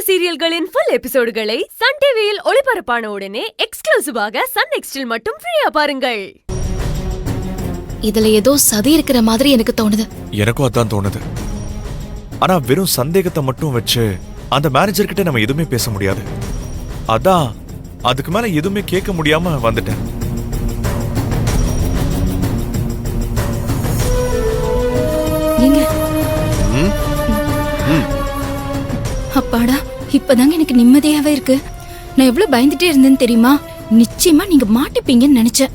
சீரியல்களின் full எபிசோடுகளை Sun டிவியில் ஒளிபரப்பான உடனே எக்ஸ்க்ளூசிவாக சன் நெக்ஸ்டில் மட்டும் ஃப்ரீயா பாருங்கள். இதுல ஏதோ சதி இருக்கிற மாதிரி எனக்கு தோணுது. எனக்கும் அதான் தோணுது. ஆனா வெறும் சந்தேகத்தை மட்டும் வச்சு அந்த மேனேஜர் கிட்ட நம்ம எதுவுமே பேச முடியாது. அதான் அதுக்கு மேல எதுவுமே கேட்க முடியாம வந்துட்டேன். நீங்க அப்பாடா, இப்பதாங்க எனக்கு நிம்மதியாவே இருக்கு. நான் எவ்வளவு பயந்துட்டே இருந்தேன்னு தெரியுமா? நிச்சயமா நீங்க மாட்டிப்பீங்கன்னு நினைச்சேன்.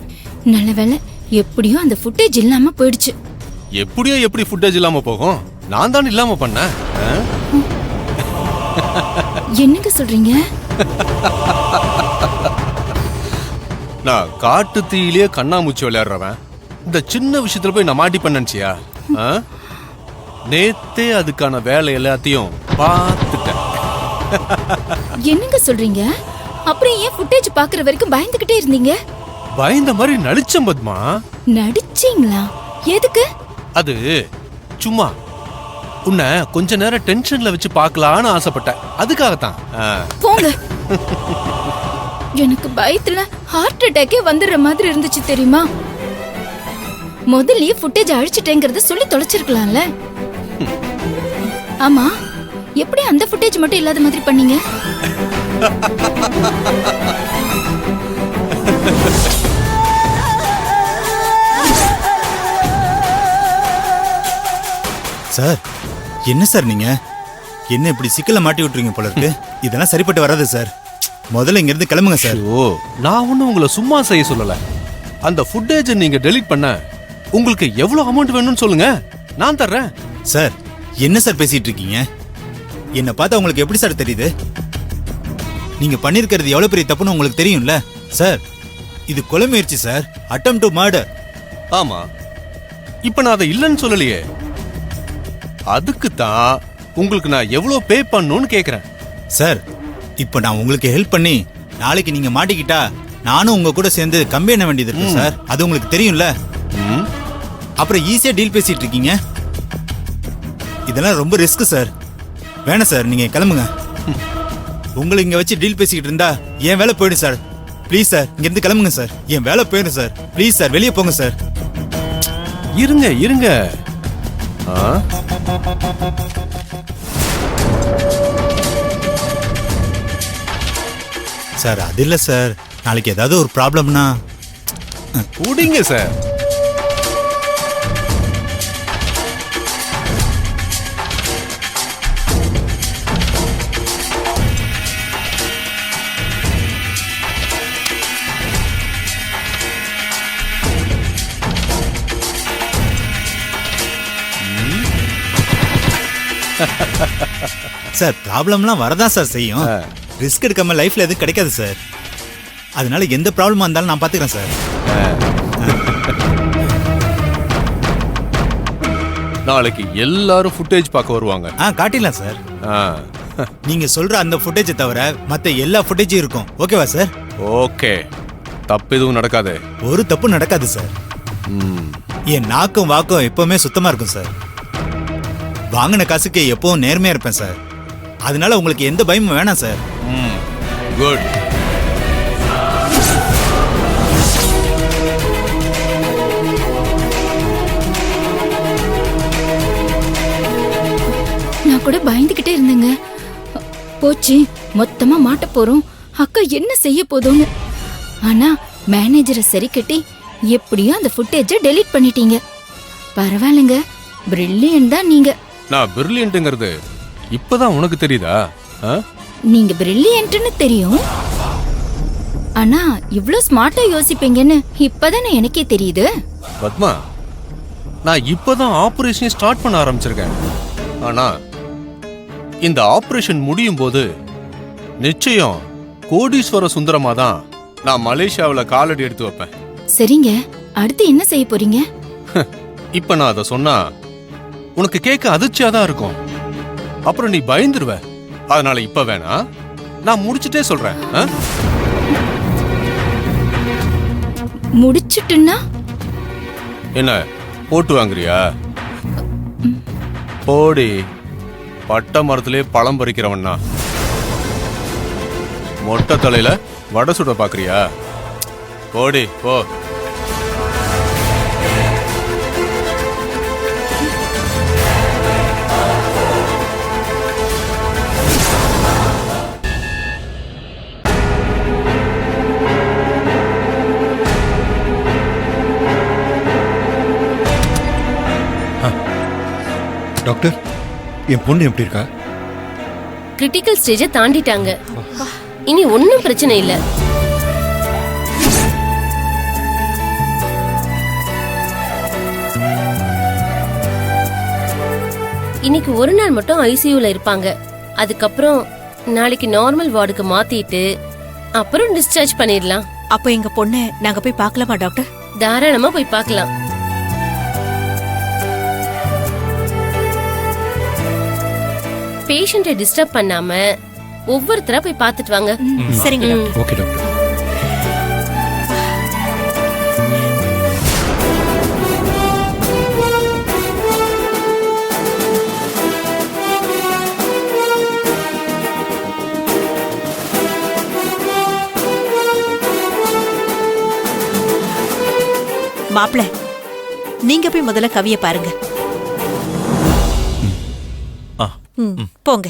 நல்ல வேளை எப்படியோ அந்த ஃபுட்டேஜ் இல்லாம போயிடுச்சு. எப்படியோ எப்படி ஃபுட்டேஜ் இல்லாம போகும்? நான் தான் இல்லாம பண்ணேன். என்னங்க சொல்றீங்க? நான் காட்டு தீயிலேயே கண்ணாமூச்சி விளையாடுறவன் இந்த சின்ன விஷயத்துல போய் நான் மாட்டிப்பேன் நினைச்சியா? நேத்தே அதுக்கான வேலை எல்லாத்தையும் பார்த்துட்டேன். என்னங்க சொல்றீங்க? அப்புறம் ஏன் ஃபுட்டேஜ் பாக்குற வரைக்கும் பயந்துகிட்டே இருந்தீங்க? பயந்த மாதிரி நடிச்சேன் பத்மா. நடிச்சீங்களா? எதுக்கு? அது சும்மா உன்னை கொஞ்ச நேரம் டென்ஷன்ல வச்சு பார்க்கலான்னு ஆசைப்பட்டேன். அதுக்காகத்தான். போங்க. எனக்கு பயத்துல ஹார்ட் அட்டாக்கே வந்துடுற மாதிரி இருந்துச்சு தெரியுமா? முதல்லயே ஃபுட்டேஜ் அழிச்சிட்டேங்கறத சொல்லி தொலைச்சிருக்கலாம்ல. ஆமா, எப்படி அந்த ஃபுட்டேஜ் மட்டும் இல்லாத மாதிரி பண்ணீங்க? சார், என்ன சார் நீங்க என்ன இப்படி சிக்கல மாட்டி விட்டுறீங்க போல இருக்கு. இதெல்லாம் சரிப்பட்டு வராது சார். முதல்ல இங்க இருந்து கிளம்புங்க சார். ஓ, நான் ஒன்னும் உங்களை சும்மா செய்ய சொல்லல. அந்த ஃபுட்டேஜ் நீங்க டெலீட் பண்ண உங்களுக்கு எவ்வளவு அமௌண்ட் வேணும்னு சொல்லுங்க, நான் தர்றேன். சார், என்ன சார் பேசிட்டு இருக்கீங்க? என்ன பார்த்தா உங்களுக்கு எப்படி சார் தெரியுது? நீங்க பண்ணிருக்கிறது எவ்வளவு பெரிய தப்புன்னு உங்களுக்கு தெரியும்ல சார். இது கொலை முயற்சி சார். Attempt to murder. ஆமா, இப்ப நான் அதை இல்லைன்னு சொல்லலையே. அதுக்கு தான் உங்களுக்கு நான் எவ்வளவு பே பண்ணணும்னு கேக்குறேன். சார், இப்ப நான் உங்களுக்கு ஹெல்ப் பண்ணி நாளைக்கு நீங்க மாட்டிக்கிட்டா நானும் உங்க கூட சேர்ந்து கம்பி எண்ண வேண்டியது இருக்கு சார். அது உங்களுக்கு தெரியும்ல. அப்புறம் ஈஸியா டீல் பேசிட்டு இருக்கீங்க. இதெல்லாம் ரொம்ப ரிஸ்க் சார். வேணாம் சார், நீங்க கிளம்புங்க. உங்களை இங்க வச்சு டீல் பேசிக்கிட்டு இருந்தா என் வேலை போயிடும் சார். ப்ளீஸ் சார், இங்க இருந்து கிளம்புங்க சார். என் வேலை போயிடும் சார். ப்ளீஸ் சார், வெளியே போங்க சார். இருங்க இருங்க. சார், அது இல்ல சார். நாளைக்கு ஏதாவது ஒரு ப்ராப்ளம்னா கூடிங்க சார். சார், ப்ராப்ளம்லாம் வரதான் சார் செய்யும். ரிஸ்க் எடுக்காம லைஃப்ல எதுவும் கிடைக்காது சார். அதனால எந்த ப்ராப்ளமா இருந்தாலும் நான் பாத்துக்கிறேன் சார். நாளைக்கு எல்லாரும் ஃபுட்டேஜ் பார்க்க வருவாங்க. காட்டிடலாம் சார். நீங்க சொல்ற அந்த ஃபுட்டேஜை தவிர மத்த எல்லா ஃபுட்டேஜும் இருக்கும். ஓகேவா சார்? ஓகே, தப்பு எதுவும் நடக்காது. ஒரு தப்பு நடக்காது சார். என் நாக்கும் வாக்கும் எப்பவுமே சுத்தமா இருக்கும் சார். வாங்கின காசுக்கு எப்பவும் நேர்மையா இருப்பேன் சார். அதனால உங்களுக்கு எந்த பயமும் வேணாம் சார். குட். நான் கூட பயந்துகிட்டே இருந்தேங்க. போச்சு, மொத்தமா மாட்ட போறோம், அக்கா என்ன செய்ய போதோன்னு. ஆனா மேனேஜரை சரி கட்டி எப்படியோ அந்த ஃபுட்டேஜை டெலீட் பண்ணிட்டீங்க. பரவாயில்லைங்க, பிரில்லியன்ட் தான் நீங்க. நான் பிரில்லியன்ட்ங்கிறது இப்பதான் உனக்கு தெரியுதா? நீங்க பிரில்லியன்ட்னு தெரியும், ஆனா இவ்ளோ ஸ்மார்ட்டா யோசிப்பீங்கன்னு இப்பதானே எனக்கே தெரியுது. பத்மா, நான் இப்பதான் ஆபரேஷன் ஸ்டார்ட் பண்ண ஆரம்பிச்சிருக்கேன். ஆனா இந்த ஆபரேஷன் முடியும் போது நிச்சயம் கோடீஸ்வர சுந்தரமா தான் நான் மலேசியாவில் காலடி எடுத்து வைப்பேன். சரிங்க, அடுத்து என்ன செய்ய போறீங்க? இப்ப நான் அதை சொன்னா உனக்கு கேட்க அதிர்ச்சியாதான் இருக்கும். அப்புறம் நீ பயந்துருவ. அதனால இப்ப வேணா, நான் முடிச்சுட்டே சொல்றேன். முடிச்சிட்டுன்னா என்ன போட்டு வாங்குறியா? போடி, பட்ட மரத்திலே பழம் பறிக்கிறவன்னா. மொட்டை தலையில வடை சுட பாக்குறியா? போடி போ. டாக்டர், என் பொண்ணு எப்படி இருக்கா? கிரிட்டிக்கல் ஸ்டேஜை தாண்டிட்டாங்க. இனி ஒன்னும் பிரச்சனை இல்ல. இன்னைக்கு ஒரு நாள் மட்டும் ஐசியூல இருப்பாங்க. அதுக்கப்புறம் நாளைக்கு நார்மல் வார்டுக்கு மாத்திட்டு அப்புறம் டிஸ்சார்ஜ் பண்ணிடலாம். அப்ப எங்க பொண்ணு நாங்க போய் பார்க்கலாமா டாக்டர்? தாராளமா போய் பார்க்கலாம். பேஷண்ட்டை டிஸ்டர்ப் பண்ணாம ஒவ்வொருத்தரா போய் பார்த்துட்டு வாங்க. சரிங்க டாக்டர். Okay doctor. மாப்பிள, நீங்க போய் முதல்ல கவிய பாருங்க. ஆ போங்க.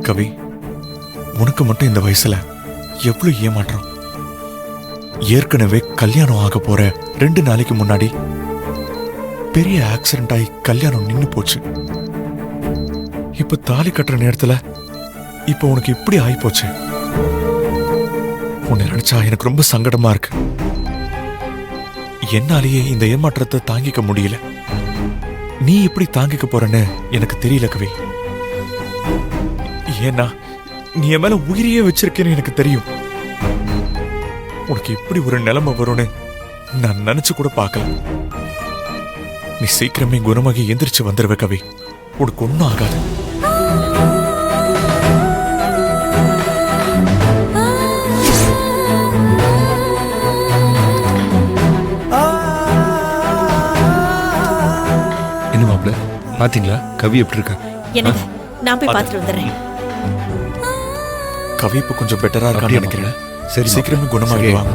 கவி, உனக்கு மட்டும் இந்த வயசுல எவ்வளவு ஏமாற்றம். ஏற்கனவே கல்யாணம் ஆக போற 2 நாளைக்கு முன்னாடி பெரிய ஆக்சிடென்ட் ஆகி கல்யாணம் நின்னு போச்சு. இப்ப தாலி கட்டுற நேரத்துல இப்ப உனக்கு இப்படி ஆகி போச்சு. உன்னை நினைச்சா எனக்கு ரொம்ப சங்கடமா இருக்கு. என்னாலேயே இந்த ஏமாற்றத்தை தாங்கிக்க முடியல. நீ எப்படி தாங்கிக்க போறன்னு எனக்கு தெரியல கவி. ஏன்னா நீ என் மேல உயிரையே வச்சிருக்கேன்னு எனக்கு தெரியும். உனக்கு இப்படி ஒரு நிலைமை வரும்னு நான் நினைச்சு கூட பார்க்கல. நீ சீக்கிரமே குணமாகி எந்திரிச்சு வந்துருவ கவி. உனக்கு ஒன்னும் ஆகாது. என்ன மாப்பிள்ள, பாத்தீங்களா கவி எப்படி இருக்கா? என்னங்க, நான் போய் பார்த்துட்டு வந்துடுறேன். கவி இப்ப கொஞ்சம் பெட்டரா இருக்கான்னு நினைக்கிறேன். சரி, சீக்கிரமே குணமாகிடுவாங்க.